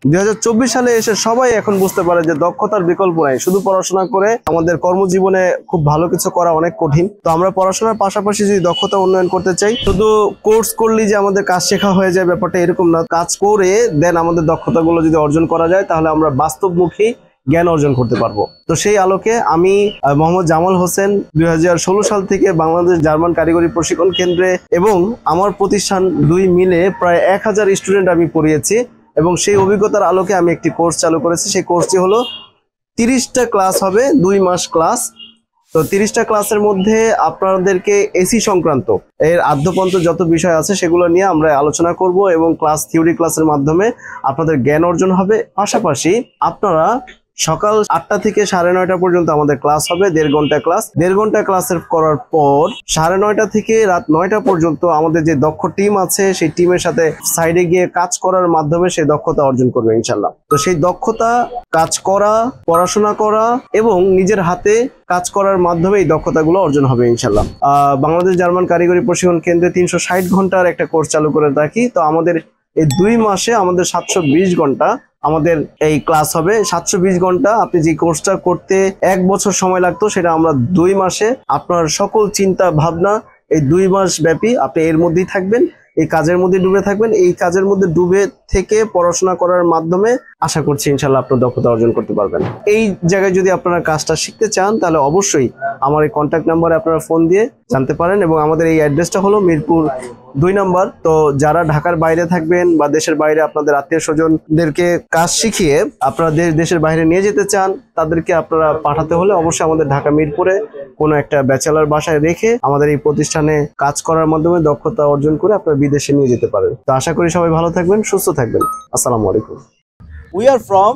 2024 সালে এসে সবাই এখন বুঝতে পারে যে দক্ষতার বিকল্প নাই। শুধু পড়াশোনা করে আমাদের কর্মজীবনে খুব ভালো কিছু করা অনেক কঠিন। তো আমরা পড়াশোনার পাশাপাশি যদি দক্ষতা উন্নয়ন করতে চাই, শুধু কোর্স করলেই যে আমাদের কাজ শেখা হয়ে যায় ব্যাপারটা এরকম না। কাজ করে দেন আমাদের দক্ষতাগুলো যদি অর্জন করা যায় তাহলে আমরা বাস্তবমুখী জ্ঞান অর্জন করতে পারবো। তো সেই আলোকে আমি মোহাম্মদ জামাল হোসেন 2016 সাল থেকে বাংলাদেশ জার্মান কারিগরি প্রশিক্ষণ কেন্দ্রে এবং আমার প্রতিষ্ঠান দুই মিলে প্রায় 1000 স্টুডেন্ট আমি পড়িয়েছি এবং সেই অভিজ্ঞতার আলোকে আমি একটি কোর্স চালু করেছি। সেই কোর্সটি হলো 30টা ক্লাস হবে, 2 মাস ক্লাস। তো 30টা ক্লাসের মধ্যে আপনাদেরকে এসি সংক্রান্ত এর আদ্যপন্ত যত বিষয় আছে সেগুলো নিয়ে আমরা আলোচনা করব এবং থিওরি ক্লাসের মাধ্যমে আপনাদের জ্ঞান অর্জন হবে। পাশাপাশি আপনারা সকাল 8টা থেকে 9:30 পর্যন্ত আমাদের ক্লাস হবে, 1.5 ঘন্টা ক্লাস। 1.5 ঘন্টা ক্লাসের করার পর 9:30 থেকে রাত 9টা পর্যন্ত আমাদের যে দক্ষ টিম আছে সেই টিমের সাথে সাইডে গিয়ে কাজ করার মাধ্যমে সেই দক্ষতা অর্জন করবে ইনশাল্লাহ। তো সেই দক্ষতা কাজ করা, পড়াশোনা করা এবং নিজের হাতে কাজ করার মাধ্যমে এই দক্ষতাগুলো অর্জন হবে ইনশাল্লাহ। বাংলাদেশ জার্মান কারিগরি প্রশিক্ষণ কেন্দ্রে 360 ঘন্টার একটা কোর্স চালু করে রাখি। তো আমাদের এই 2 মাসে আমাদের 720 ঘন্টা আমাদের এই ক্লাস হবে। 720 ঘন্টা আপনি যে কোর্সটা করতে 1 বছর সময় লাগতো সেটা আমরা 2 মাসে, আপনার সকল চিন্তা ভাবনা এই 2 মাস ব্যাপী আপনি এর মধ্যেই থাকবেন, এই কাজের মধ্যে ডুবে থাকবেন। এই কাজের মধ্যে ডুবে থেকে পড়াশোনা করার মাধ্যমে আশা করছি ইনশাল্লাহ আপনার দক্ষতা অর্জন করতে পারবেন। এই জায়গায় যদি আপনারা কাজটা শিখতে চান তাহলে অবশ্যই আমার এই কন্ট্যাক্ট নাম্বারে আপনারা ফোন দিয়ে জানতে পারেন এবং আমাদের এই অ্যাড্রেসটা হলো মিরপুর 2 নম্বর। তো যারা ঢাকার বাইরে থাকবেন বা দেশের বাইরে আপনাদের আত্মীয় স্বজনদেরকে কাজ শিখিয়ে আপনারা দেশের বাইরে নিয়ে যেতে চান, তাদেরকে আপনারা পাঠাতে হলে অবশ্যই আমাদের ঢাকা মিরপুরে কোনো একটা ব্যাচেলর বাসায় রেখে আমাদের এই প্রতিষ্ঠানে কাজ করার মাধ্যমে দক্ষতা অর্জন করে আপনারা বিদেশে নিয়ে যেতে পারেন। তো আশা করি সবাই ভালো থাকবেন, সুস্থ থাকবেন। আসসালামু আলাইকুম। We are from